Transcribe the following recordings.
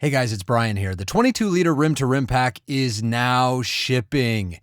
Hey guys, it's Brian here. The 22-liter rim-to-rim pack is now shipping.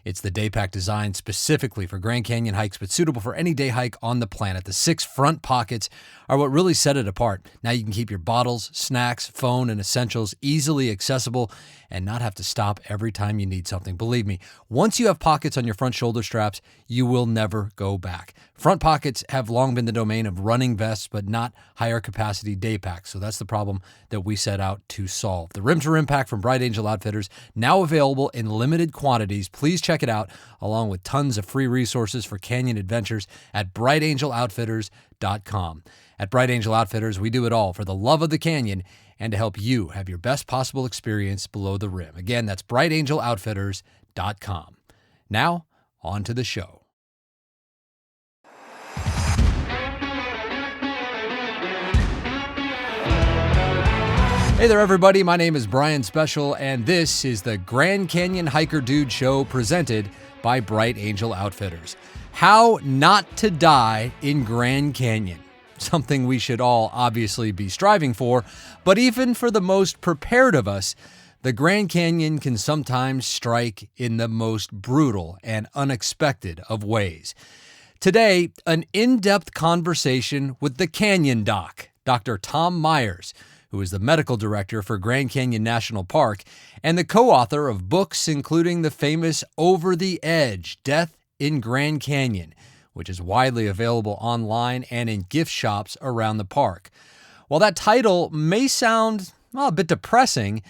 It's the day pack designed specifically for Grand Canyon hikes, but suitable for any day hike on the planet. The 6 front pockets are what really set it apart. Now you can keep your bottles, snacks, phone, and essentials easily accessible and not have to stop every time you need something. Believe me, once you have pockets on your front shoulder straps, you will never go back. Front pockets have long been the domain of running vests, but not higher capacity day packs. So that's the problem that we set out to solve. The rim-to-rim pack from Bright Angel Outfitters, now available in limited quantities. Please check it out, along with tons of free resources for canyon adventures at brightangeloutfitters.com. At Bright Angel Outfitters, we do it all for the love of the canyon and to help you have your best possible experience below the rim. Again, that's brightangeloutfitters.com. Now, on to the show. Hey there, everybody. My name is Brian Special, and this is the Grand Canyon Hiker Dude Show presented by Bright Angel Outfitters. How not to die in Grand Canyon. Something we should all obviously be striving for, but even for the most prepared of us, the Grand Canyon can sometimes strike in the most brutal and unexpected of ways. Today, an in-depth conversation with the Canyon Doc, Dr. Tom Myers, who is the medical director for Grand Canyon National Park and the co-author of books including the famous Over the Edge, Death in Grand Canyon, which is widely available online and in gift shops around the park. While that title may sound a bit depressing,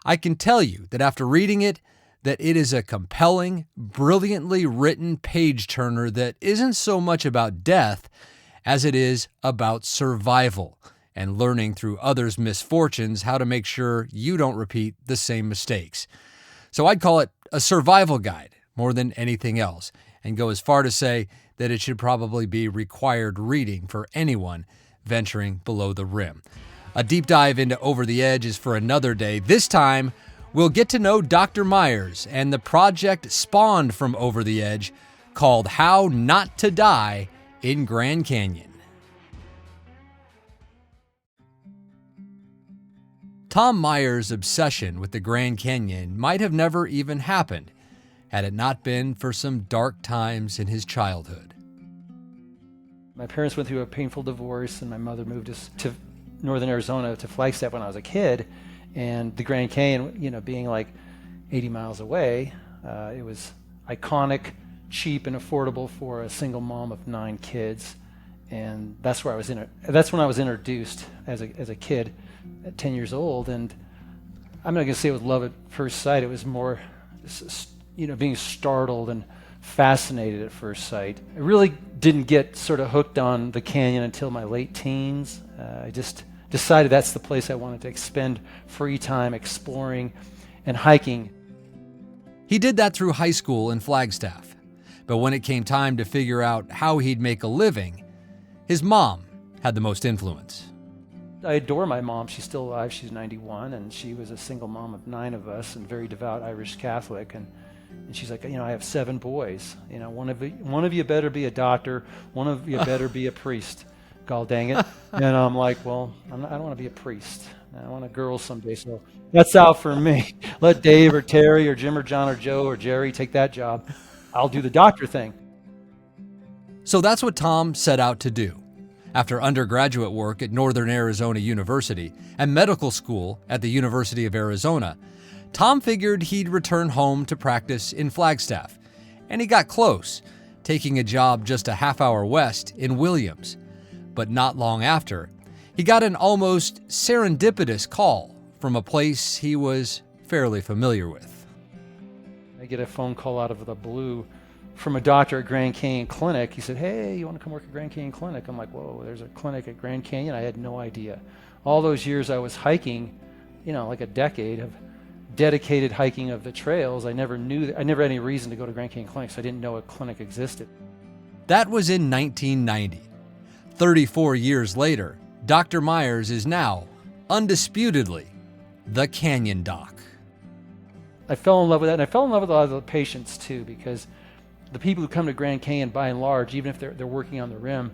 I can tell you that after reading it, that it is a compelling, brilliantly written page-turner that isn't so much about death as it is about survival and learning through others' misfortunes how to make sure you don't repeat the same mistakes. So I'd call it a survival guide more than anything else, and go as far to say that it should probably be required reading for anyone venturing below the rim. A deep dive into Over the Edge is for another day. This time, we'll get to know Dr. Myers and the project spawned from Over the Edge called How Not to Die in Grand Canyon. Tom Myers' obsession with the Grand Canyon might have never even happened had it not been for some dark times in his childhood. My parents went through a painful divorce, and my mother moved us to northern Arizona to Flagstaff when I was a kid. And the Grand Canyon, being like 80 miles away, it was iconic, cheap, and affordable for a single mom of 9 kids. And that's where that's when I was introduced as a kid at 10 years old. And I'm not going to say it was love at first sight. It was more, being startled and fascinated at first sight. I really didn't get sort of hooked on the canyon until my late teens. I just decided that's the place I wanted to expend free time exploring and hiking. He did that through high school in Flagstaff. But when it came time to figure out how he'd make a living, his mom had the most influence. I adore my mom. She's still alive. She's 91, and she was a single mom of 9 of us and very devout Irish Catholic. And she's like, I have 7 boys. One of you better be a doctor. One of you better be a priest. God dang it. And I'm like, well, I don't want to be a priest. I want a girl someday. So that's out for me. Let Dave or Terry or Jim or John or Joe or Jerry take that job. I'll do the doctor thing. So that's what Tom set out to do. After undergraduate work at Northern Arizona University and medical school at the University of Arizona, Tom figured he'd return home to practice in Flagstaff, and he got close, taking a job just a half-hour west in Williams. But not long after, he got an almost serendipitous call from a place he was fairly familiar with. I get a phone call out of the blue from a doctor at Grand Canyon Clinic. He said, hey, you want to come work at Grand Canyon Clinic? I'm like, whoa, there's a clinic at Grand Canyon? I had no idea. All those years I was hiking, like a decade of dedicated hiking of the trails, I never had any reason to go to Grand Canyon Clinic, so I didn't know a clinic existed. That was in 1990. 34 years later, Dr. Myers is now, undisputedly, the Canyon Doc. I fell in love with that, and I fell in love with a lot of the patients too, because the people who come to Grand Canyon, by and large, even if they're working on the rim,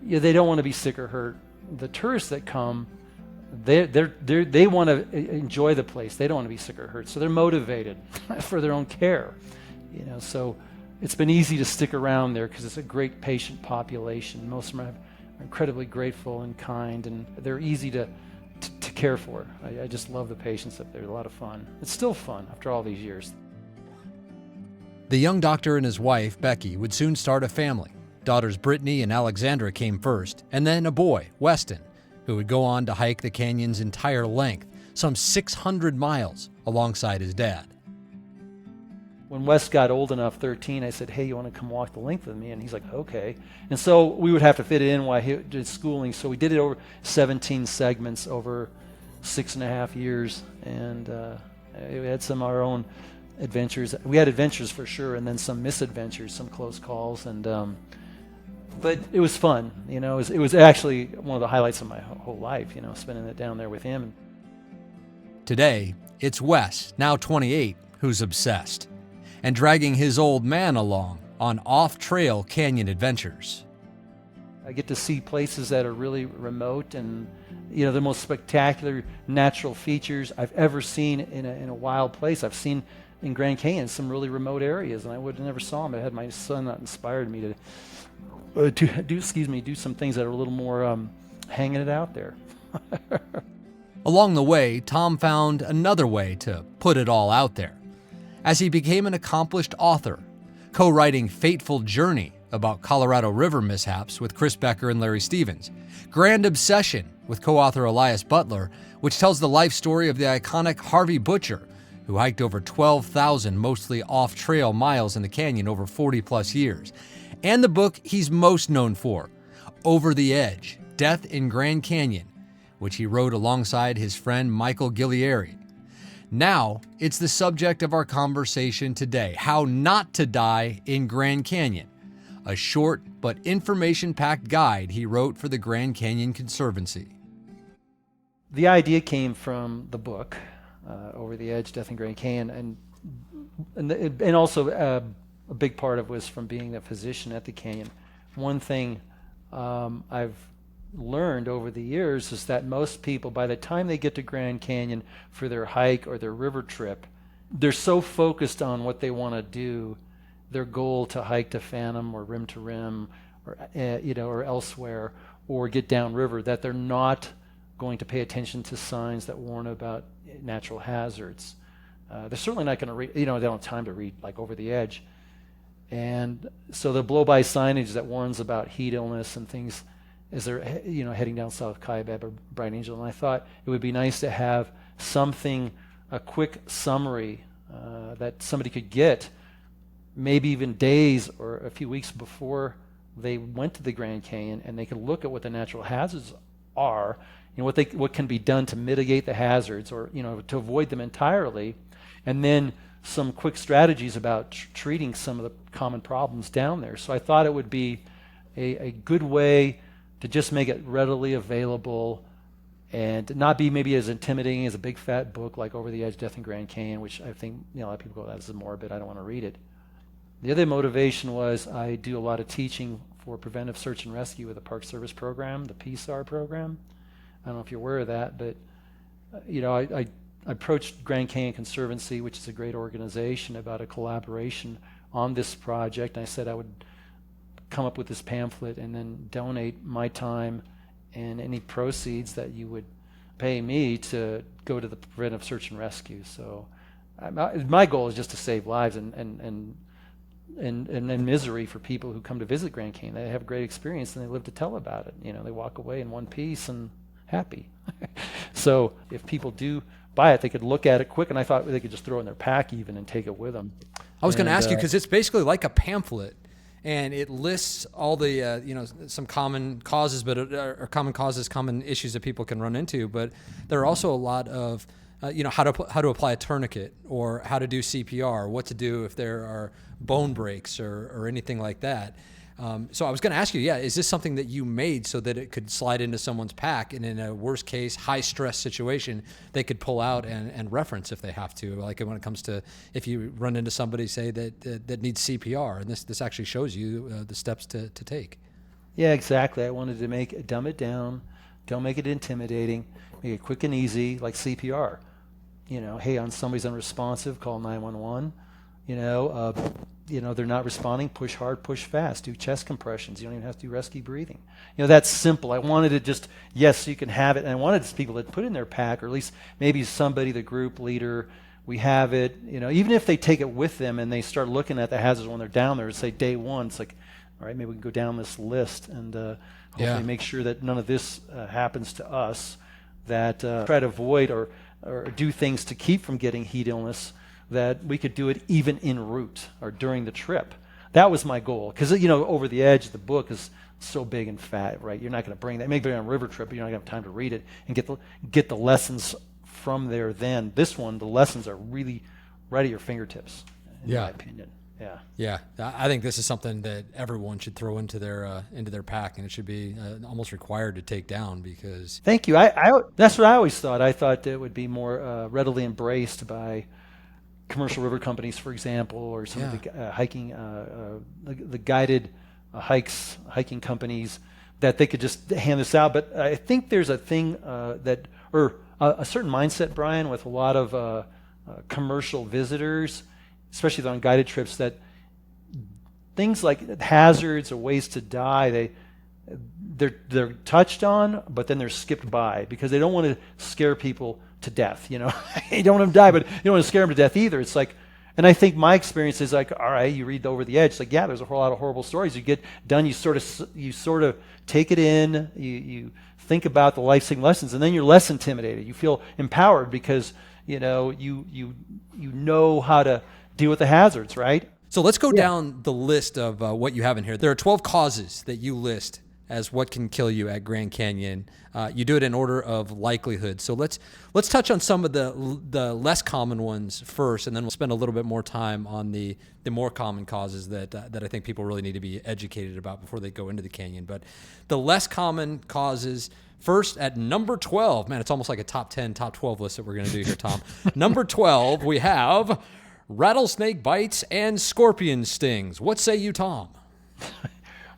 they don't want to be sick or hurt. The tourists that come, they want to enjoy the place. They don't want to be sick or hurt, so they're motivated for their own care. So it's been easy to stick around there because it's a great patient population. Most of them are incredibly grateful and kind, and they're easy to care for. I just love the patients up there. They're a lot of fun. It's still fun after all these years. The young doctor and his wife, Becky, would soon start a family. Daughters Brittany and Alexandra came first, and then a boy, Weston, who would go on to hike the canyon's entire length, some 600 miles, alongside his dad. When Wes got old enough, 13, I said, hey, you want to come walk the length with me? And he's like, okay. And so we would have to fit it in while he did schooling. So we did it over 17 segments over 6.5 years. And we had some of our own adventures. We had adventures for sure, and then some misadventures, some close calls. And but it was fun. It was actually one of the highlights of my whole life, spending it down there with him. Today, it's Wes, now 28, who's obsessed, and dragging his old man along on off-trail canyon adventures. I get to see places that are really remote and, the most spectacular natural features I've ever seen in a wild place. I've seen in Grand Canyon some really remote areas, and I would have never saw them. I had my son that inspired me to do some things that are a little more hanging it out there. Along the way, Tom found another way to put it all out there, as he became an accomplished author, co-writing Fateful Journey about Colorado River mishaps with Chris Becker and Larry Stevens, Grand Obsession with co-author Elias Butler, which tells the life story of the iconic Harvey Butcher, who hiked over 12,000 mostly off-trail miles in the canyon over 40-plus years, and the book he's most known for, Over the Edge, Death in Grand Canyon, which he wrote alongside his friend Michael Ghiglieri. Now, it's the subject of our conversation today, How Not to Die in Grand Canyon, a short but information-packed guide he wrote for the Grand Canyon Conservancy. The idea came from the book, Over the Edge, Death in Grand Canyon, and also a big part of it was from being a physician at the canyon. One thing I've learned over the years is that most people, by the time they get to Grand Canyon for their hike or their river trip, they're so focused on what they want to do, their goal to hike to Phantom or rim to rim, or or elsewhere, or get downriver, that they're not going to pay attention to signs that warn about natural hazards. They're certainly not going to read. They don't have time to read like Over the Edge, and so the blow-by signage that warns about heat illness and things as they're heading down South Kaibab or Bright Angel. And I thought it would be nice to have something, a quick summary that somebody could get, maybe even days or a few weeks before they went to the Grand Canyon, and they could look at what the natural hazards are, what can be done to mitigate the hazards or to avoid them entirely, and then some quick strategies about treating some of the common problems down there. So I thought it would be a good way to just make it readily available and not be maybe as intimidating as a big fat book like Over the Edge, Death in Grand Canyon, which I think a lot of people go, that's morbid, I don't want to read it. The other motivation was I do a lot of teaching for preventive search and rescue with the Park Service program, the PSAR program. I don't know if you're aware of that, but I approached Grand Canyon Conservancy, which is a great organization, about a collaboration on this project. And I said I would come up with this pamphlet and then donate my time and any proceeds that you would pay me to go to the preventive search and rescue. So my goal is just to save lives and misery for people who come to visit Grand Canyon. They have a great experience and they live to tell about it. They walk away in one piece and happy. So if people do buy it, they could look at it quick, and I thought they could just throw it in their pack even and take it with them. I was going to ask you, because it's basically like a pamphlet, and it lists all the some common causes, common issues that people can run into. But there are also a lot of how to apply a tourniquet, or how to do CPR, what to do if there are bone breaks or anything like that. So I was going to ask you, is this something that you made so that it could slide into someone's pack, and in a worst case, high stress situation, they could pull out and reference if they have to, like when it comes to if you run into somebody, say that needs CPR, and this actually shows you the steps to take. Yeah, exactly. I wanted to dumb it down Don't make it intimidating. Make it quick and easy, like CPR. Hey, on somebody's unresponsive, call 911. They're not responding, push hard, push fast, do chest compressions. You don't even have to do rescue breathing. That's simple. I wanted it just, yes, so you can have it. And I wanted people to put it in their pack, or at least maybe somebody, the group leader, we have it. Even if they take it with them and they start looking at the hazards when they're down there, say day one, it's like, all right, maybe we can go down this list and hopefully make sure that none of this happens to us, that try to avoid or do things to keep from getting heat illness, that we could do it even en route or during the trip. That was my goal. Because, Over the Edge, the book is so big and fat, right? You're not going to bring that. Maybe on a river trip, but you're not going to have time to read it and get the lessons from there then. This one, the lessons are really right at your fingertips, in my opinion. Yeah. Yeah. I think this is something that everyone should throw into their pack, and it should be almost required to take down because. Thank you. I that's what I always thought. I thought it would be more readily embraced by commercial river companies, for example, or some of the hiking, the guided hiking companies, that they could just hand this out. But I think there's a thing a certain mindset, Brian, with a lot of commercial visitors, especially on guided trips, that things like hazards or ways to die, they're touched on, but then they're skipped by because they don't want to scare people to death. You don't want them to die, but you don't want to scare them to death either. It's like, and I think my experience is like, all right, you read Over the Edge, it's like, there's a whole lot of horrible stories. You get done, you sort of take it in, you think about the life-saving lessons, and then you're less intimidated. You feel empowered because you know how to deal with the hazards, right? So let's go down the list of what you have in here. There are 12 causes that you list as what can kill you at Grand Canyon. You do it in order of likelihood. So let's touch on some of the less common ones first, and then we'll spend a little bit more time on the more common causes that I think people really need to be educated about before they go into the canyon. But the less common causes, first at number 12, man, it's almost like a top 10, top 12 list that we're going to do here, Tom. Number 12, we have rattlesnake bites and scorpion stings. What say you, Tom?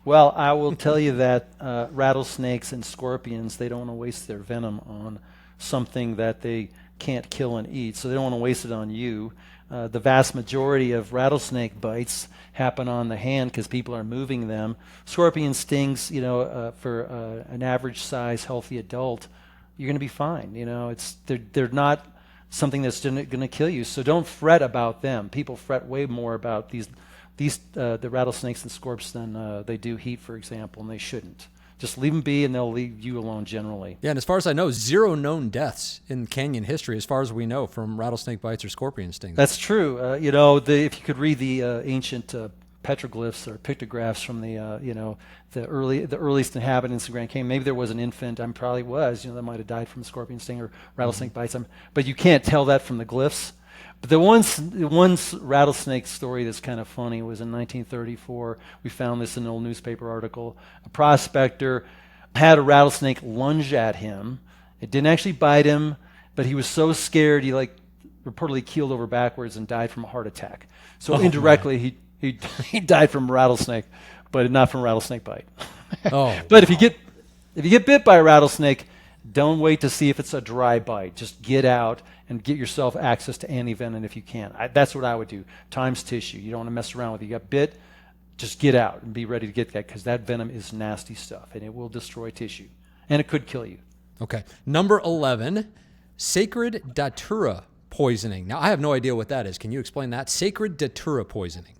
Well, I will tell you that rattlesnakes and scorpions, they don't want to waste their venom on something that they can't kill and eat, so they don't want to waste it on you. The vast majority of rattlesnake bites happen on the hand because people are moving them. Scorpion stings, for an average size healthy adult, you're going to be fine. They're not something that's going to kill you, so don't fret about them. People fret way more about the rattlesnakes and scorps than they do heat, for example, and they shouldn't. Just leave them be, and they'll leave you alone generally. Yeah, and as far as I know, 0 known deaths in canyon history, as far as we know, from rattlesnake bites or scorpion stings. That's true. If you could read the ancient petroglyphs or pictographs from the earliest inhabitants of Grand Canyon, maybe there was an infant. Probably was. That might have died from a scorpion sting or rattlesnake bites. But you can't tell that from the glyphs. But the one rattlesnake story that's kind of funny was in 1934. We found this in an old newspaper article. A prospector had a rattlesnake lunge at him. It didn't actually bite him, but he was so scared he reportedly keeled over backwards and died from a heart attack. So indirectly he died from a rattlesnake, but not from a rattlesnake bite. But if you get bit by a rattlesnake, don't wait to see if it's a dry bite. Just get out and get yourself access to antivenom if you can. That's what I would do. Times tissue. You don't want to mess around with it. You got bit, just get out and be ready to get that, because that venom is nasty stuff and it will destroy tissue and it could kill you. Okay. Number 11, sacred datura poisoning. Now, I have no idea what that is. Can you explain that? Sacred datura poisoning.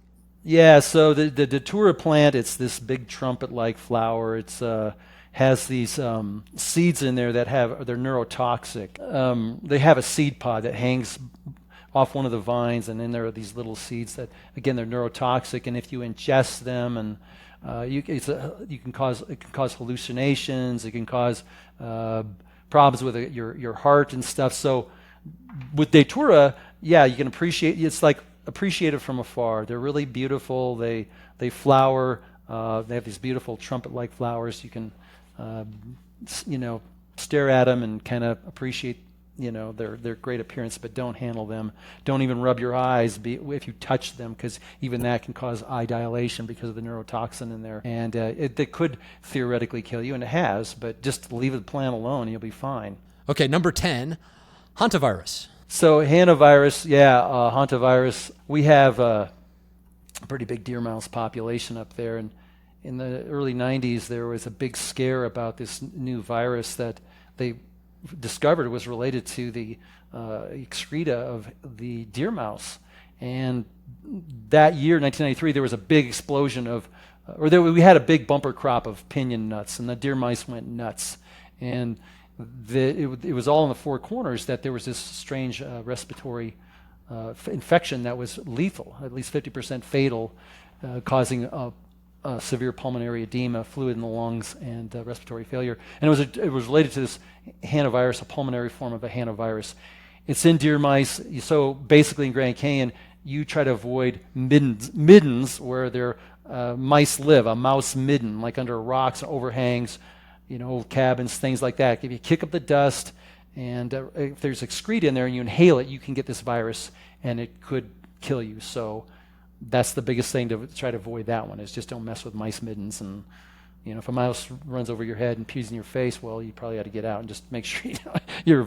Yeah, so the datura plant, it's this big trumpet-like flower. It's has these seeds in there they're neurotoxic. They have a seed pod that hangs off one of the vines, and then there are these little seeds that, again, they're neurotoxic. And if you ingest them, and it can cause hallucinations. It can cause problems with your heart and stuff. So with datura, you can appreciate. It's like appreciate it from afar. They're really beautiful. They flower. They have these beautiful trumpet-like flowers. You can stare at them and kind of appreciate They're great appearance, but don't handle them. Don't even rub your eyes if you touch them, because even that can cause eye dilation because of the neurotoxin in there. And it could theoretically kill you, and it has, but just leave the plant alone and you'll be fine. Okay, number 10, hantavirus. So hantavirus, hantavirus. We have a pretty big deer mouse population up there, and in the early 90s there was a big scare about this new virus that they discovered was related to the excreta of the deer mouse. And that year, 1993, there was a big explosion we had a big bumper crop of pinyon nuts, and the deer mice went nuts. And it was all in the four corners that there was this strange respiratory infection that was lethal, at least 50% fatal, causing severe pulmonary edema, fluid in the lungs, and respiratory failure. And it was related to this hantavirus, a pulmonary form of a hantavirus. It's in deer mice. So basically in Grand Canyon, you try to avoid middens where their mice live, a mouse midden, like under rocks, overhangs, old cabins, things like that. If you kick up the dust, and if there's excreta in there and you inhale it, you can get this virus, and it could kill you. So that's the biggest thing to try to avoid that one, is just don't mess with mice middens. And if a mouse runs over your head and pees in your face, well, you probably ought to get out and just make sure you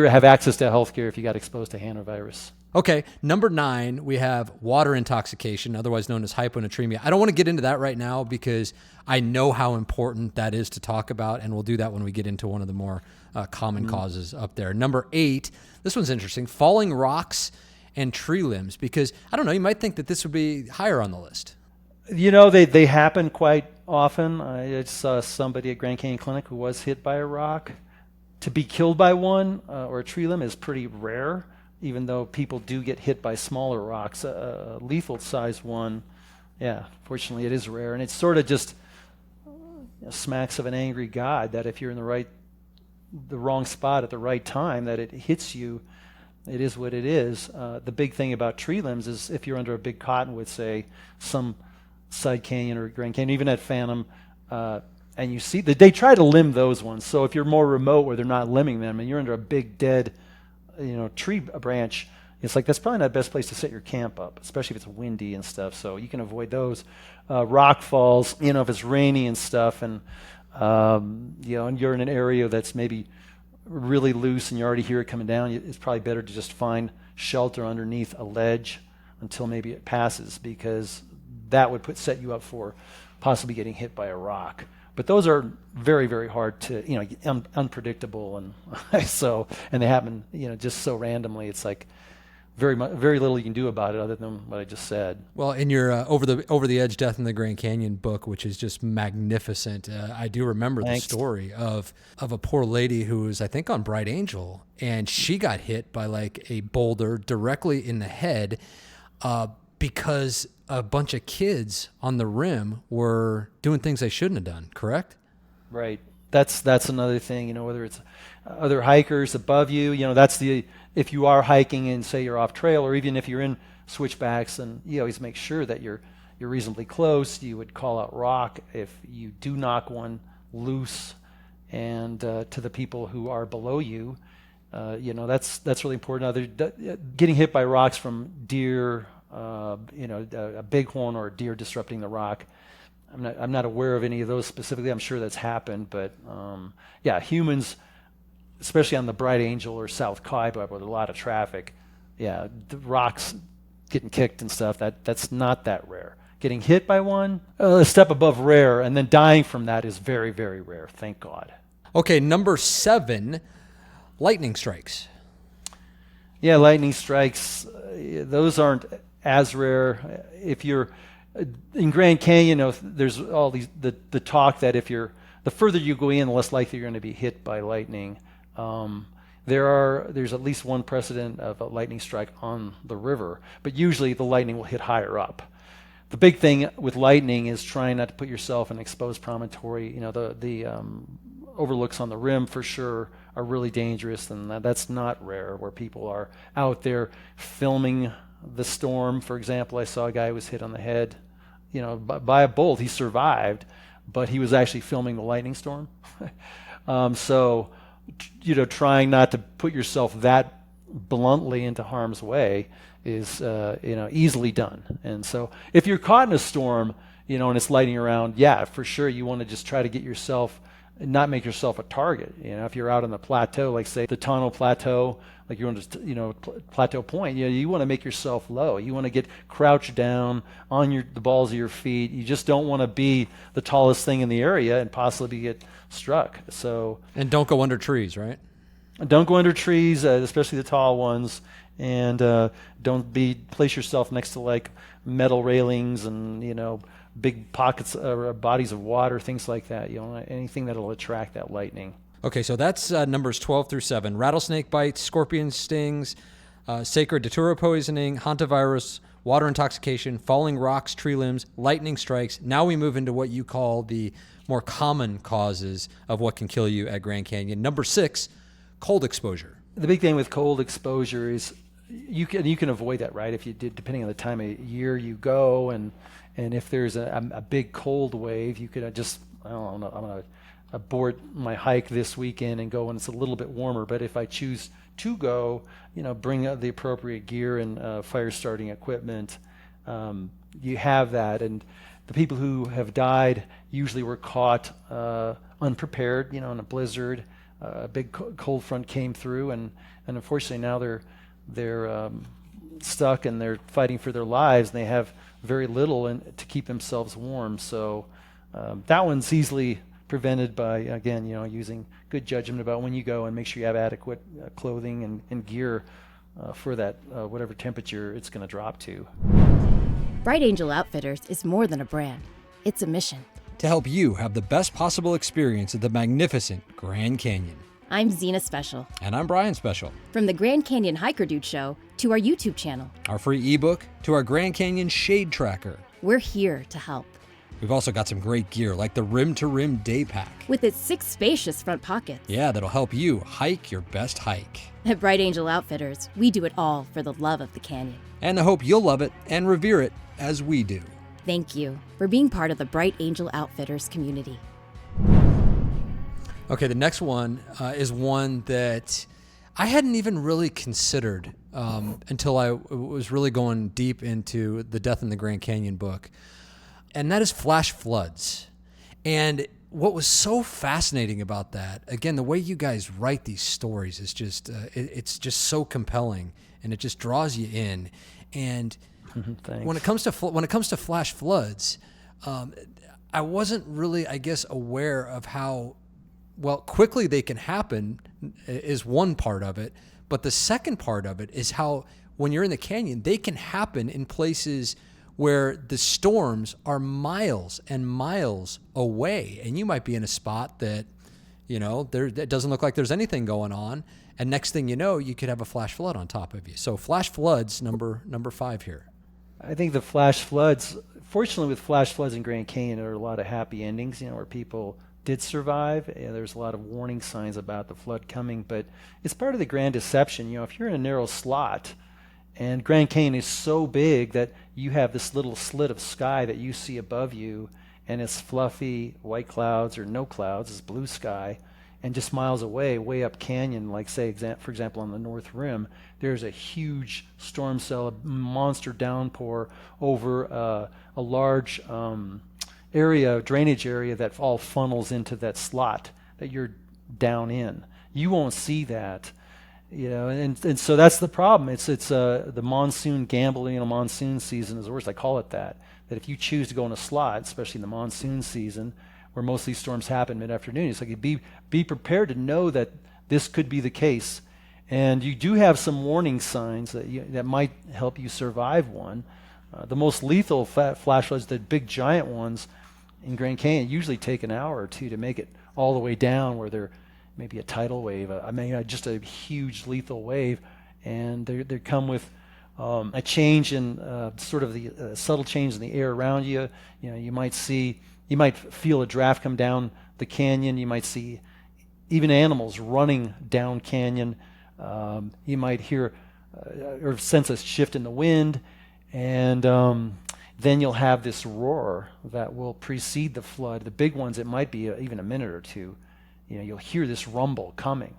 have access to health care if you got exposed to hantavirus. Okay, number 9, we have water intoxication, otherwise known as hyponatremia. I don't want to get into that right now because I know how important that is to talk about, and we'll do that when we get into one of the more common causes up there. Number 8, this one's interesting, falling rocks and tree limbs, because, I don't know, you might think that this would be higher on the list. They happen quite often. I saw somebody at Grand Canyon Clinic who was hit by a rock. To be killed by one or a tree limb is pretty rare, even though people do get hit by smaller rocks. A lethal size one, fortunately it is rare. And it's sort of just smacks of an angry God that if you're in the wrong spot at the right time, that it hits you. It is what it is. The big thing about tree limbs is if you're under a big cottonwood, say, some side canyon or Grand Canyon, even at Phantom, and you see they try to limb those ones. So if you're more remote where they're not limbing them and you're under a big dead tree branch, it's like that's probably not the best place to set your camp up, especially if it's windy and stuff. So you can avoid those. Rock falls, if it's rainy and stuff, and and you're in an area that's maybe really loose and you already hear it coming down, it's probably better to just find shelter underneath a ledge until maybe it passes, because that would set you up for possibly getting hit by a rock. But those are very, very hard to, unpredictable, and and they happen, just so randomly. It's like very little you can do about it other than what I just said. Well, in your Over the Edge: Death in the Grand Canyon book, which is just magnificent, I do remember the story of a poor lady who was, I think, on Bright Angel, and she got hit by like a boulder directly in the head because a bunch of kids on the rim were doing things they shouldn't have done, correct? Right. That's another thing, whether it's other hikers above you, if you are hiking and say you're off trail, or even if you're in switchbacks, and you always make sure that you're reasonably close. You would call out rock if you do knock one loose, and to the people who are below you, that's really important. Getting hit by rocks from deer, a bighorn or a deer disrupting the rock. I'm not aware of any of those specifically. I'm sure that's happened, but humans, especially on the Bright Angel or South Kaiba, where there's a lot of traffic, the rocks getting kicked and stuff, that's not that rare. Getting hit by one, a step above rare, and then dying from that is very, very rare, thank God. Okay, number 7, lightning strikes. Yeah, lightning strikes, those aren't as rare. If you're in Grand Canyon, there's all these the talk that the further you go in, the less likely you're going to be hit by lightning. There's at least one precedent of a lightning strike on the river, but usually the lightning will hit higher up. The big thing with lightning is trying not to put yourself in an exposed promontory. The overlooks on the rim for sure are really dangerous, and that's not rare, where people are out there filming the storm. For example, I saw a guy who was hit on the head, by a bolt. He survived, but he was actually filming the lightning storm. So trying not to put yourself that bluntly into harm's way is easily done. And so if you're caught in a storm, and it's lightning around, yeah, for sure you want to just try to get yourself, not make yourself a target. If you're out on the plateau, like say the Tonto Plateau, like you're on just, Plateau Point, you want to make yourself low. You want to get crouched down on the balls of your feet. You just don't want to be the tallest thing in the area and possibly get struck. And don't go under trees, right? Don't go under trees, especially the tall ones, and don't place yourself next to like metal railings and big pockets or bodies of water, things like that. Anything that'll attract that lightning. Okay, so that's numbers 12 through 7. Rattlesnake bites, scorpion stings, sacred datura poisoning, hantavirus, water intoxication, falling rocks, tree limbs, lightning strikes. Now we move into what you call the more common causes of what can kill you at Grand Canyon. Number 6, cold exposure. The big thing with cold exposure is you can avoid that, right? If you did, depending on the time of year you go, and if there's a big cold wave, you could just, I don't know, I'm going to abort my hike this weekend and go when it's a little bit warmer. But if I choose to go, bring the appropriate gear and fire starting equipment, you have that. And the people who have died usually were caught unprepared, in a blizzard. A big cold front came through, and unfortunately now they're stuck and they're fighting for their lives, and they have very little to keep themselves warm. So that one's easily prevented by, again, using good judgment about when you go, and make sure you have adequate clothing and gear for that whatever temperature it's going to drop to. Bright Angel Outfitters is more than a brand. It's a mission. To help you have the best possible experience at the magnificent Grand Canyon. I'm Zena Special. And I'm Brian Special. From the Grand Canyon Hiker Dude Show to our YouTube channel, our free ebook to our Grand Canyon Shade Tracker, we're here to help. We've also got some great gear like the Rim to Rim Day Pack. With its 6 spacious front pockets. Yeah, that'll help you hike your best hike. At Bright Angel Outfitters, we do it all for the love of the canyon. And I hope you'll love it and revere it as we do. Thank you for being part of the Bright Angel Outfitters community. Okay, the next one is one that I hadn't even really considered until I was really going deep into the Death in the Grand Canyon book. And that is flash floods. And what was so fascinating about that, again, the way you guys write these stories is just, it's just so compelling, and it just draws you in. And when it comes to flash floods, I wasn't really, I guess, aware of how quickly they can happen is one part of it. But the second part of it is how when you're in the canyon, they can happen in places where the storms are miles and miles away, and you might be in a spot that, that doesn't look like there's anything going on, and next thing you know, you could have a flash flood on top of you. So flash floods, number 5 here. I think the flash floods, fortunately with flash floods in Grand Canyon, there are a lot of happy endings, where people did survive. There's a lot of warning signs about the flood coming, but it's part of the grand deception. If you're in a narrow slot, and Grand Canyon is so big that you have this little slit of sky that you see above you, and it's fluffy white clouds or no clouds, it's blue sky, and just miles away, way up canyon, like say, for example, on the North Rim, there's a huge storm cell, a monster downpour over a large drainage area that all funnels into that slot that you're down in. You won't see that. And so that's the problem. It's the monsoon gamble. Monsoon season is the worst. I call it that. That if you choose to go in a slot, especially in the monsoon season, where most of these storms happen mid-afternoon, it's like be prepared to know that this could be the case, and you do have some warning signs that might help you survive one. The most lethal flash floods, the big giant ones in Grand Canyon, usually take an hour or two to make it all the way down where they're maybe a tidal wave, just a huge lethal wave, and they come with a change in sort of the subtle change in the air around you. You might feel a draft come down the canyon. You might see even animals running down canyon. You might hear or sense a shift in the wind, and then you'll have this roar that will precede the flood. The big ones, it might be even a minute or two. you'll hear this rumble coming.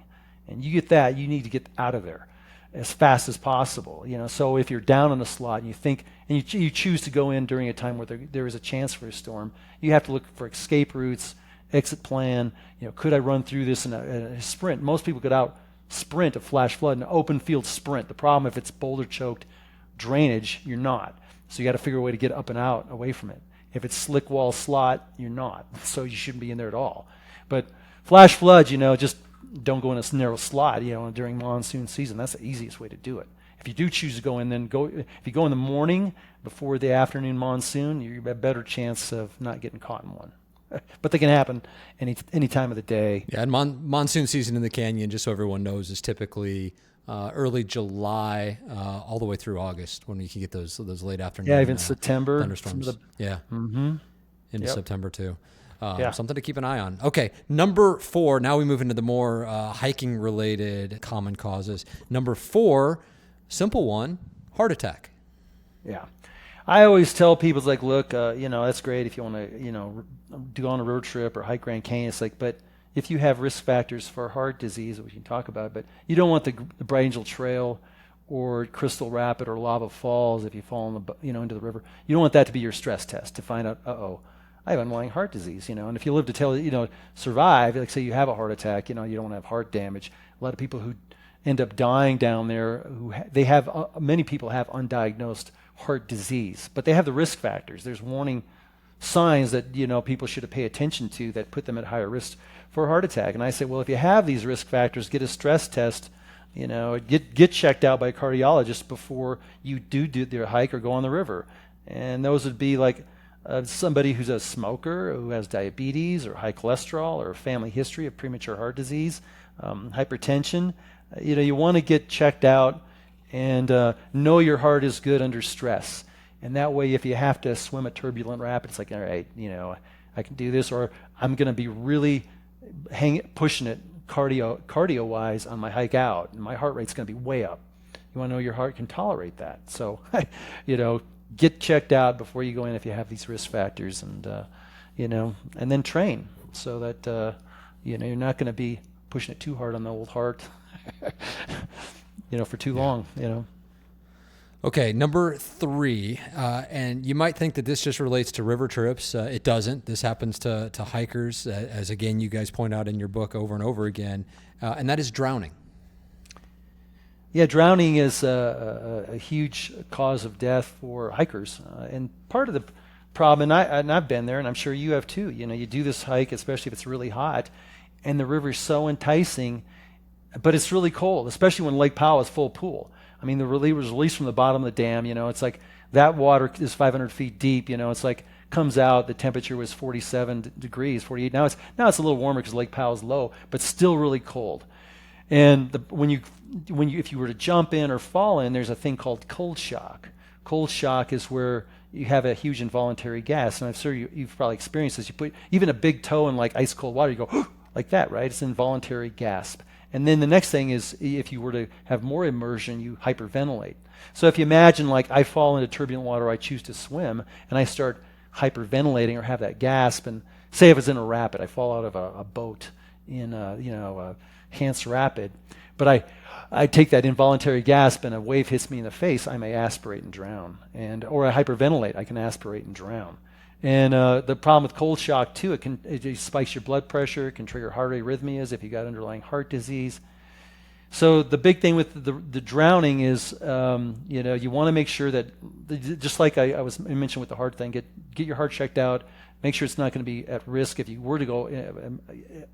And you get that, you need to get out of there as fast as possible. So if you're down on a slot and you think, and you choose to go in during a time where there is a chance for a storm, you have to look for escape routes, exit plan. Could I run through this in a sprint? Most people could out sprint a flash flood, an open field sprint. The problem, if it's boulder choked drainage, you're not. So you got to figure a way to get up and out away from it. If it's slick wall slot, you're not. So you shouldn't be in there at all. But flash floods, just don't go in a narrow slot, during monsoon season. That's the easiest way to do it. If you do choose to go in, then if you go in the morning before the afternoon monsoon, you have a better chance of not getting caught in one. But they can happen any time of the day. Yeah, and monsoon season in the canyon, just so everyone knows, is typically early July all the way through August, when you can get those late afternoon. Yeah, even September thunderstorms. Into September too. Something to keep an eye on. Okay, number 4. Now we move into the more hiking related common causes. Number 4, simple one: heart attack. Yeah. I always tell people, it's like, look, that's great if you want to, go on a road trip or hike Grand Canyon. It's like, but if you have risk factors for heart disease, we can talk about it, but you don't want the Bright Angel Trail or Crystal Rapid or Lava Falls, if you fall into the river, you don't want that to be your stress test to find out, I have underlying heart disease, and if you live to survive, like say you have a heart attack, you don't want to have heart damage. A lot of people who end up dying down there, many people have undiagnosed heart disease, but they have the risk factors. There's warning signs that people should pay attention to that put them at higher risk for a heart attack. And I say, well, if you have these risk factors, get a stress test. Get checked out by a cardiologist before you do the hike or go on the river. And those would be like somebody who's a smoker, who has diabetes or high cholesterol or a family history of premature heart disease, hypertension. You want to get checked out and know your heart is good under stress. And that way, if you have to swim a turbulent rapid, it's like, all right, I can do this, or I'm going to be really pushing it cardio-wise on my hike out, and my heart rate's going to be way up. You want to know your heart can tolerate that. So, get checked out before you go in if you have these risk factors, and and then train so that you're not going to be pushing it too hard on the old heart, for too long. Okay, number 3, and you might think that this just relates to river trips. It doesn't. This happens to hikers, as again you guys point out in your book over and over again, and that is drowning. Yeah, drowning is a huge cause of death for hikers, and part of the problem, and I've been there, and I'm sure you have too. You do this hike, especially if it's really hot, and the river's so enticing, but it's really cold, especially when Lake Powell is full pool. I mean, the was released from the bottom of the dam. It's like that water is 500 feet deep. It's like comes out. The temperature was 47 degrees, 48. Now it's a little warmer because Lake Powell's low, but still really cold. And if you were to jump in or fall in, there's a thing called cold shock. Cold shock is where you have a huge involuntary gas, and I'm sure you've probably experienced this. You put even a big toe in like ice cold water, you go like that, right? It's an involuntary gasp. And then the next thing is, if you were to have more immersion, you hyperventilate. So if you imagine, like, I fall into turbulent water, I choose to swim, and I start hyperventilating or have that gasp, and say if it's in a rapid, I fall out of a boat in a Hance Rapid, but I take that involuntary gasp and a wave hits me in the face, I may aspirate and drown. Or I hyperventilate, I can aspirate and drown. And the problem with cold shock too, it spikes your blood pressure, it can trigger heart arrhythmias if you got underlying heart disease. So the big thing with the drowning is, you want to make sure that, just like I mentioned with the heart thing, get your heart checked out, make sure it's not going to be at risk if you were to go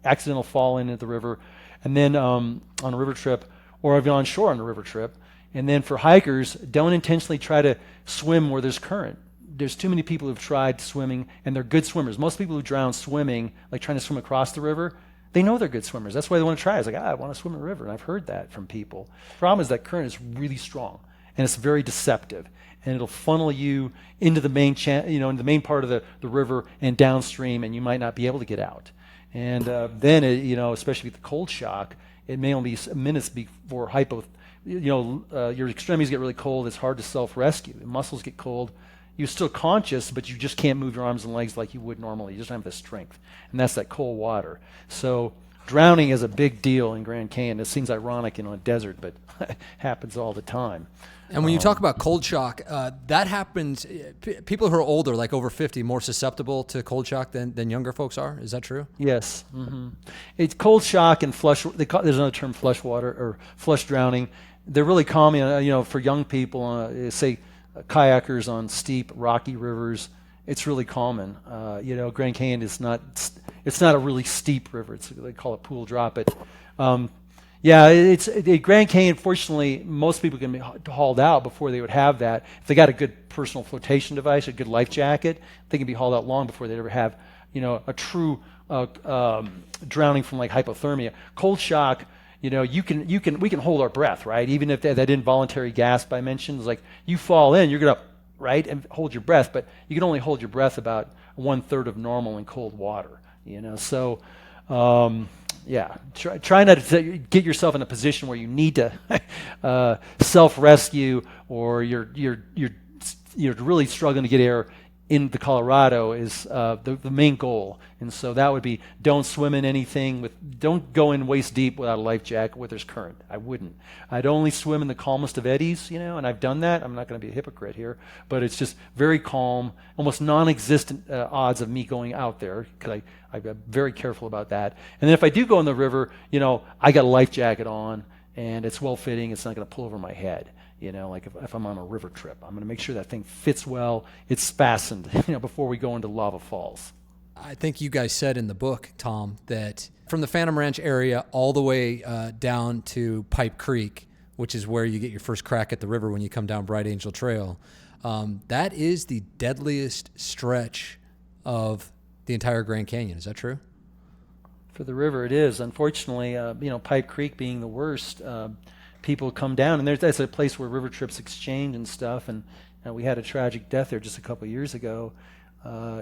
accidental fall into the river, and then on a river trip, or if you're on shore on a river trip. And then for hikers, don't intentionally try to swim where there's current. There's too many people who've tried swimming, and they're good swimmers. Most people who drown swimming, like trying to swim across the river, they know they're good swimmers. That's why they want to try. It's like, I want to swim in a river, and I've heard that from people. The problem is that current is really strong, and it's very deceptive, and it'll funnel you into the main, into the main part of the river and downstream, and you might not be able to get out. And then, especially with the cold shock, it may only be minutes before your extremities get really cold. It's hard to self-rescue. The muscles get cold. You're still conscious, but you just can't move your arms and legs like you would normally. You just don't have the strength. And that's that cold water. So Drowning is a big deal in Grand Canyon. It seems ironic in a desert, but it happens all the time. And when you talk about cold shock, that happens. People who are older, like over 50, more susceptible to cold shock than younger folks are. Is that true? Yes. It's cold shock and flush. There's another term, flush water or flush drowning. They're really common, for young people, say kayakers on steep, rocky rivers. It's really common. Grand Canyon is not. It's not a really steep river. They call it pool drop. But Grand Canyon. Fortunately, most people can be hauled out before they would have that. If they got a good personal flotation device, a good life jacket, they can be hauled out long before they ever have, a true drowning from like hypothermia. Cold shock. We can hold our breath, right? Even if that involuntary gasp I mentioned is like you fall in, you're gonna right and hold your breath, but you can only hold your breath about 1/3 of normal in cold water. So. Try not to get yourself in a position where you need to self-rescue, or you're really struggling to get air in the Colorado is the main goal. And so that would be don't swim in anything don't go in waist deep without a life jacket where there's current. I wouldn't. I'd only swim in the calmest of eddies, and I've done that. I'm not going to be a hypocrite here, but it's just very calm, almost non-existent odds of me going out there because I'm very careful about that. And then if I do go in the river, I got a life jacket on and it's well fitting. It's not going to pull over my head. Like if I'm on a river trip, I'm going to make sure that thing fits well. It's fastened, before we go into lava falls. I think you guys said in the book, Tom, that from the Phantom Ranch area all the way down to Pipe Creek, which is where you get your first crack at the river when you come down Bright Angel Trail, that is the deadliest stretch of the entire Grand Canyon. Is that true? For the river, it is. Unfortunately, Pipe Creek being the worst, people come down, and that's a place where river trips exchange and stuff. And we had a tragic death there just a couple of years ago,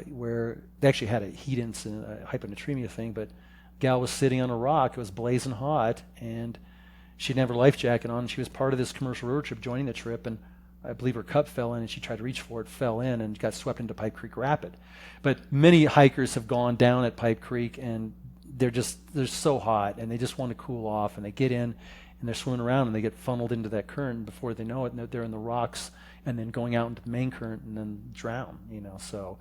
where they actually had a heat incident, a hyponatremia thing. But gal was sitting on a rock. It was blazing hot, and she didn't have her life jacket on. She was part of this commercial river trip, joining the trip, and I believe her cup fell in, and she tried to reach for it, fell in, and got swept into Pipe Creek Rapid. But many hikers have gone down at Pipe Creek, and they're so hot, and they just want to cool off, and they get in, and they're swimming around, and they get funneled into that current. Before they know it, they're in the rocks, and then going out into the main current, and then drown. So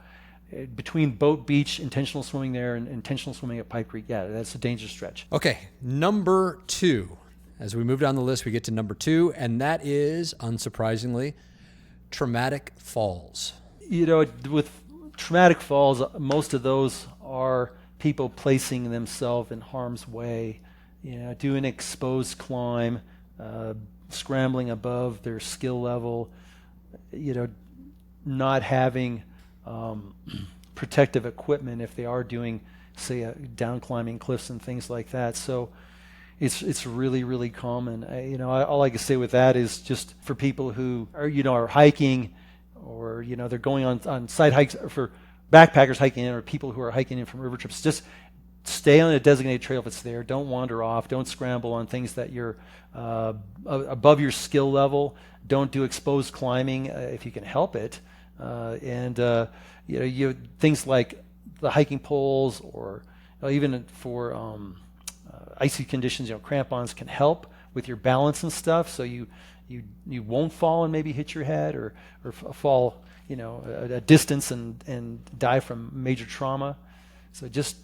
between boat, beach, intentional swimming there, and intentional swimming at Pipe Creek, that's a dangerous stretch. Okay, number 2. As we move down the list, we get to number 2, and that is, unsurprisingly, traumatic falls. With traumatic falls, most of those are people placing themselves in harm's way, doing exposed climb, scrambling above their skill level, not having protective equipment if they are doing, say, down climbing cliffs and things like that. So it's really, really common. All I can say with that is just for people who are hiking, or they're going on side hikes, or for backpackers hiking in, or people who are hiking in from river trips, just stay on a designated trail if it's there. Don't wander off. Don't scramble on things that you're above your skill level. Don't do exposed climbing if you can help it. Things like the hiking poles, or even for icy conditions, crampons can help with your balance and stuff, so you won't fall and maybe hit your head, or fall a distance and die from major trauma. So just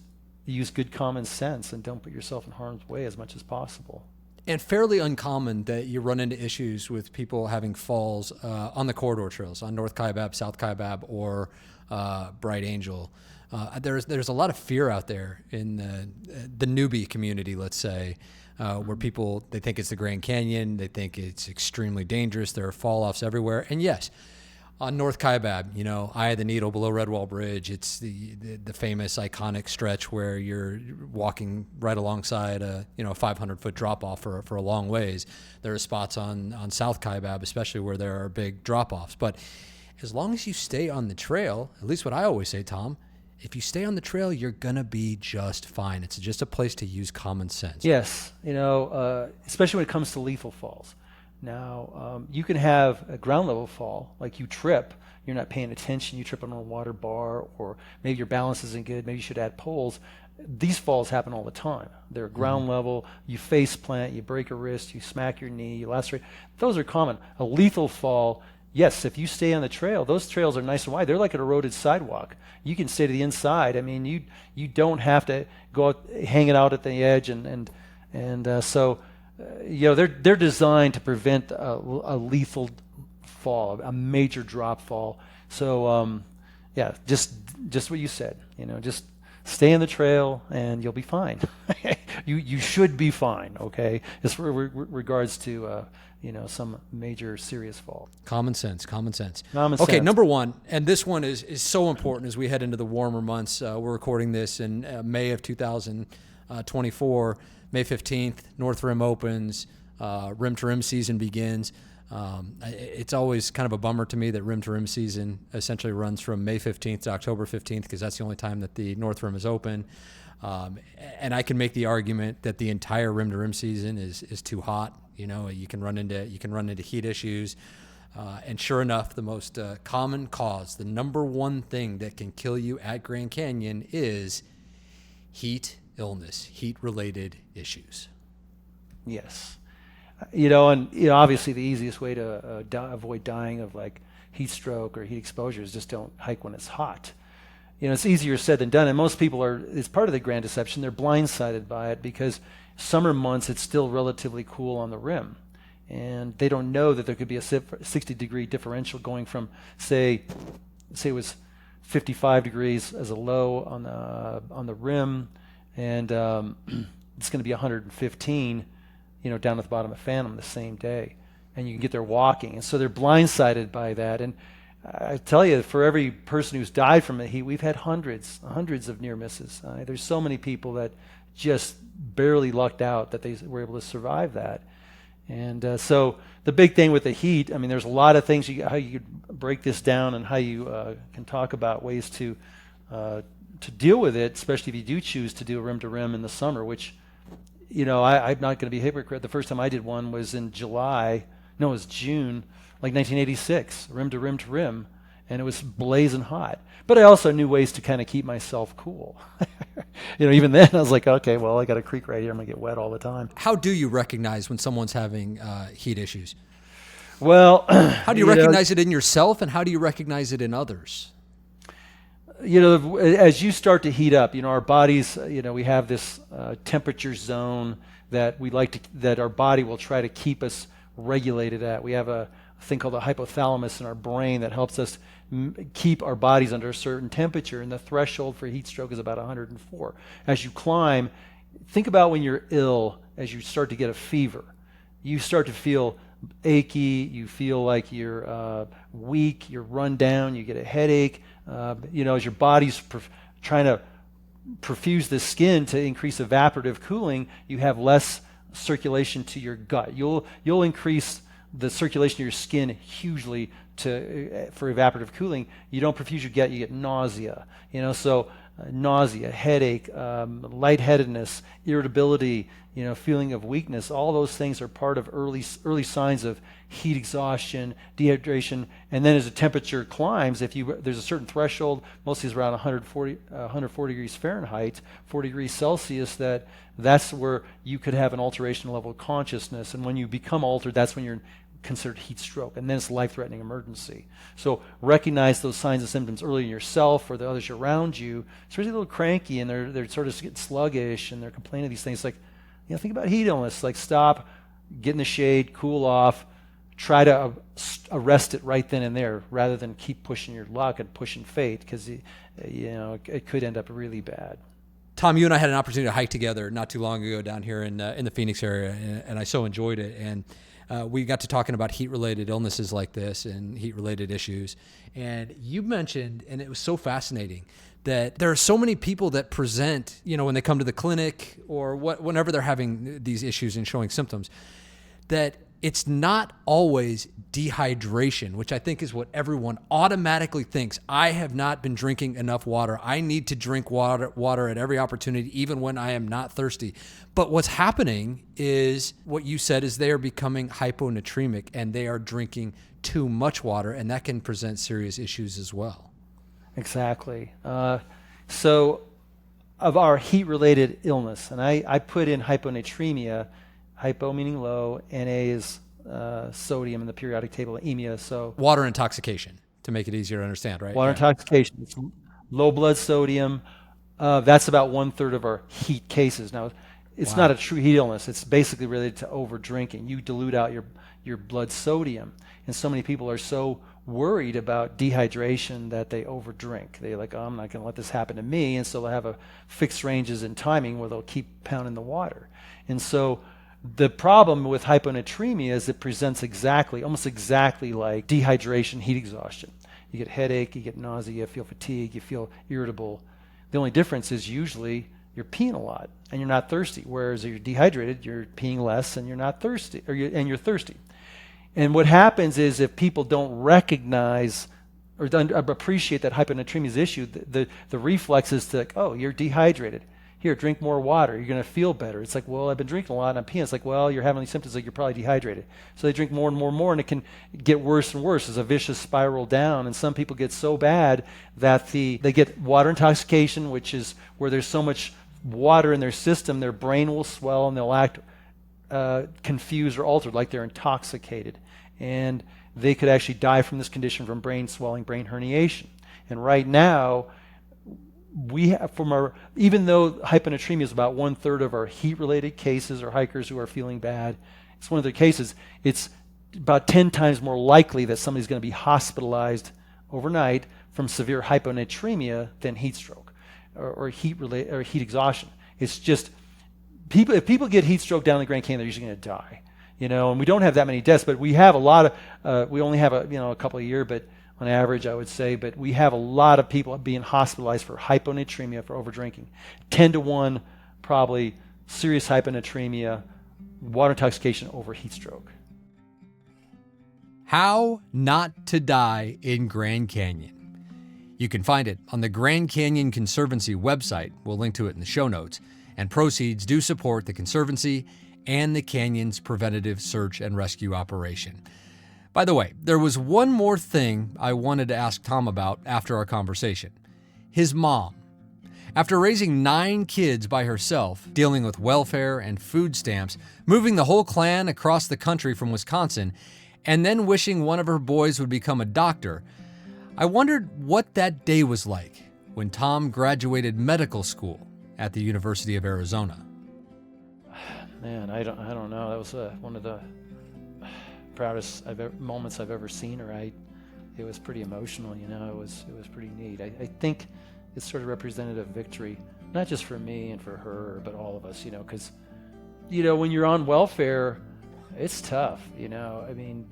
use good common sense and don't put yourself in harm's way as much as possible. And fairly uncommon that you run into issues with people having falls on the corridor trails, on North Kaibab, South Kaibab, or Bright Angel. There's a lot of fear out there in the newbie community, let's say, where people, they think it's the Grand Canyon, they think it's extremely dangerous, there are fall-offs everywhere. And yes, on North Kaibab, Eye of the Needle below Redwall Bridge, it's the famous iconic stretch where you're walking right alongside a 500-foot drop-off for a long ways. There are spots on South Kaibab, especially, where there are big drop-offs. But as long as you stay on the trail, at least what I always say, Tom, if you stay on the trail, you're going to be just fine. It's just a place to use common sense. Yes, especially when it comes to lethal falls. Now, you can have a ground level fall, like you trip, you're not paying attention, you trip on a water bar, or maybe your balance isn't good, maybe you should add poles. these falls happen all the time. They're ground level, you face plant, you break a wrist, you smack your knee, you lacerate. Those are common. A lethal fall, yes, if you stay on the trail, those trails are nice and wide. They're like an eroded sidewalk. You can stay to the inside. I mean, you don't have to go out, hang it out at the edge, so they're designed to prevent a lethal fall, a major drop fall. So just what you said. Just stay on the trail and you'll be fine. You should be fine. Okay, as for regards to some major serious fall. Common sense. Okay, number one, and this one is so important as we head into the warmer months. We're recording this in May of 2024. May 15th, North Rim opens, rim to rim season begins. It's always kind of a bummer to me that rim to rim season essentially runs from May 15th to October 15th because that's the only time that the North Rim is open. And I can make the argument that the entire rim to rim season is too hot. You can run into heat issues. And sure enough, the most common cause, the number one thing that can kill you at Grand Canyon is heat illness, heat-related issues. Yes. Obviously the easiest way to avoid dying of like heat stroke or heat exposure is just don't hike when it's hot. It's easier said than done, and most people it's part of the grand deception. They're blindsided by it because summer months it's still relatively cool on the rim, and they don't know that there could be a 60-degree differential going from say it was 55 degrees as a low on the rim, and it's going to be 115 down at the bottom of Phantom the same day, and you can get there walking. And so they're blindsided by that. And I tell you, for every person who's died from the heat, we've had hundreds of near misses. There's so many people that just barely lucked out that they were able to survive that. And so the big thing with the heat, I mean, there's a lot of things how you could break this down and how you can talk about ways to deal with it, especially if you do choose to do a rim to rim in the summer, which I'm not going to be a hypocrite. The first time I did one was in June, like 1986, rim to rim, and it was blazing hot. But I also knew ways to kind of keep myself cool. Even then I was like, okay, well, I got a creek right here. I'm going to get wet all the time. How do you recognize when someone's having heat issues? Well, how do you recognize it in yourself, and how do you recognize it in others? As you start to heat up, our bodies, we have this temperature zone that that our body will try to keep us regulated at. We have a thing called the hypothalamus in our brain that helps us keep our bodies under a certain temperature, and the threshold for heat stroke is about 104. As you climb, think about when you're ill, as you start to get a fever. You start to feel achy, you feel like you're weak, you're run down, you get a headache. As your body's trying to perfuse the skin to increase evaporative cooling, you have less circulation to your gut. You'll increase the circulation of your skin hugely for evaporative cooling. You don't perfuse your gut, you get nausea. Nausea, headache, lightheadedness, irritability, feeling of weakness. All those things are part of early signs of heat exhaustion, dehydration. And then as the temperature climbs, there's a certain threshold, mostly is around 140 degrees Fahrenheit, 40 degrees Celsius, that's where you could have an alteration level of consciousness. And when you become altered, that's when you're considered heat stroke, and then it's a life-threatening emergency. So recognize those signs and symptoms early in yourself or the others around you. Especially a little cranky and they're sort of getting sluggish and they're complaining of these things. Like, think about heat illness. Like, stop, get in the shade, cool off, try to arrest it right then and there rather than keep pushing your luck and pushing fate, because it could end up really bad. Tom, you and I had an opportunity to hike together not too long ago down here in the Phoenix area, and I so enjoyed it. And we got to talking about heat-related illnesses like this and heat-related issues. And you mentioned, and it was so fascinating, that there are so many people that present, when they come to the clinic or whenever they're having these issues and showing symptoms, that it's not always dehydration, which I think is what everyone automatically thinks. I have not been drinking enough water. I need to drink water at every opportunity, even when I am not thirsty. But what's happening is what you said is they are becoming hyponatremic and they are drinking too much water, and that can present serious issues as well. Exactly. So of our heat-related illness. And I put in hyponatremia, hypo meaning low, Na is sodium in the periodic table, emia. So water intoxication, to make it easier to understand, right? Water intoxication. It's low blood sodium. That's about 1/3 of our heat cases. Now, it's not a true heat illness. It's basically related to over drinking. You dilute out your blood sodium. And so many people are so worried about dehydration that they overdrink. They're like, oh, I'm not going to let this happen to me. And so they'll have a fixed ranges in timing where they'll keep pounding the water. And so the problem with hyponatremia is it presents almost exactly like dehydration, heat exhaustion. You get headache, you get nausea, you feel fatigue, you feel irritable. The only difference is usually you're peeing a lot and you're not thirsty. Whereas if you're dehydrated, you're peeing less and you're not thirsty, and you're thirsty. And what happens is if people don't recognize or appreciate that hyponatremia's issue, the reflex is to like, oh, you're dehydrated. Here, drink more water. You're going to feel better. It's like, well, I've been drinking a lot and I'm peeing. It's like, well, you're having these symptoms like you're probably dehydrated. So they drink more and more and more, and it can get worse and worse. It's a vicious spiral down. And some people get so bad that they get water intoxication, which is where there's so much water in their system, their brain will swell and they'll act confused or altered, like they're intoxicated. And they could actually die from this condition, from brain swelling, brain herniation. And right now, we have even though hyponatremia is about 1/3 of our heat-related cases or hikers who are feeling bad, it's one of their cases, it's about 10 times more likely that somebody's going to be hospitalized overnight from severe hyponatremia than heat stroke or heat exhaustion. It's just if people get heat stroke down in the Grand Canyon, they're usually going to die. And we don't have that many deaths, but we have a lot of. We only have a couple a year, but on average, I would say. But we have a lot of people being hospitalized for hyponatremia, for overdrinking. 10-to-1, probably serious hyponatremia, water intoxication over heat stroke. How Not to Die in Grand Canyon. You can find it on the Grand Canyon Conservancy website. We'll link to it in the show notes. And proceeds do support the Conservancy and the Canyon's preventative search and rescue operation. By the way, there was one more thing I wanted to ask Tom about after our conversation. His mom. After raising 9 kids by herself, dealing with welfare and food stamps, moving the whole clan across the country from Wisconsin, and then wishing one of her boys would become a doctor, I wondered what that day was like when Tom graduated medical school at the University of Arizona. Man, I don't know. That was one of the proudest moments I've ever seen her. It was pretty emotional, It was pretty neat. I think it sort of represented a victory, not just for me and for her, but all of us, because, when you're on welfare, it's tough, I mean,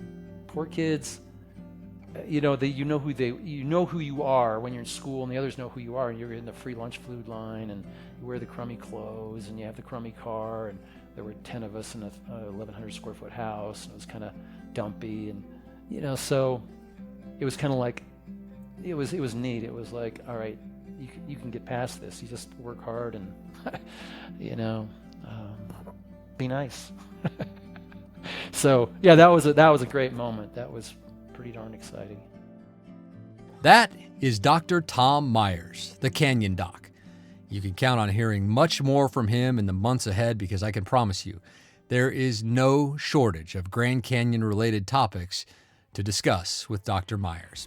poor kids, you know who you are when you're in school, and the others know who you are, and you're in the free lunch food line, and you wear the crummy clothes, and you have the crummy car, and there were 10 of us in a 1,100 square foot house, and it was kind of dumpy, and so it was kind of like it was neat. It was like, all right, you can get past this. You just work hard and be nice. So yeah, that was a great moment. That was pretty darn exciting. That is Dr. Tom Myers, the Canyon Doc. You can count on hearing much more from him in the months ahead, because I can promise you there is no shortage of Grand Canyon-related topics to discuss with Dr. Myers.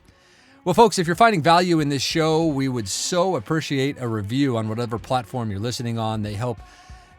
Well, folks, if you're finding value in this show, we would so appreciate a review on whatever platform you're listening on. They help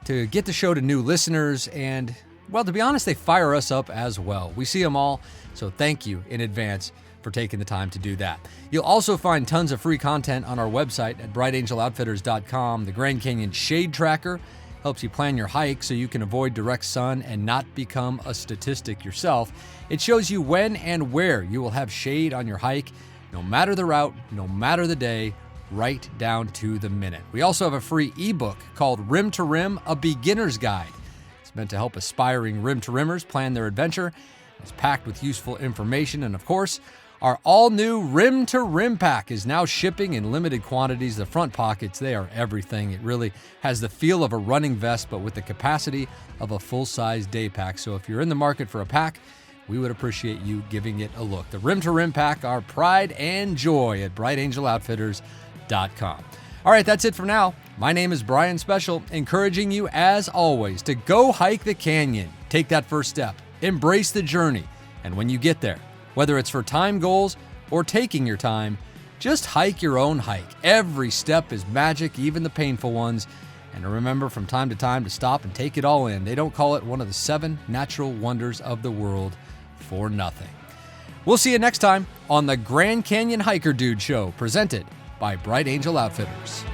to get the show to new listeners, and, well, to be honest, they fire us up as well. We see them all, so thank you in advance for taking the time to do that. You'll also find tons of free content on our website at brightangeloutfitters.com. The Grand Canyon Shade Tracker helps you plan your hike so you can avoid direct sun and not become a statistic yourself. It shows you when and where you will have shade on your hike, no matter the route, no matter the day, right down to the minute. We also have a free ebook called Rim to Rim, a Beginner's Guide. It's meant to help aspiring rim-to-rimmers plan their adventure. It's packed with useful information, and of course, our all-new Rim to Rim pack is now shipping in limited quantities. The front pockets, they are everything. It really has the feel of a running vest, but with the capacity of a full-size day pack. So if you're in the market for a pack, we would appreciate you giving it a look. The Rim to Rim pack, our pride and joy at brightangeloutfitters.com. All right, that's it for now. My name is Brian Special, encouraging you as always to go hike the canyon. Take that first step, embrace the journey, and when you get there, whether it's for time goals or taking your time, just hike your own hike. Every step is magic, even the painful ones. And remember from time to time to stop and take it all in. They don't call it one of the 7 natural wonders of the world for nothing. We'll see you next time on the Grand Canyon Hiker Dude Show, presented by Bright Angel Outfitters.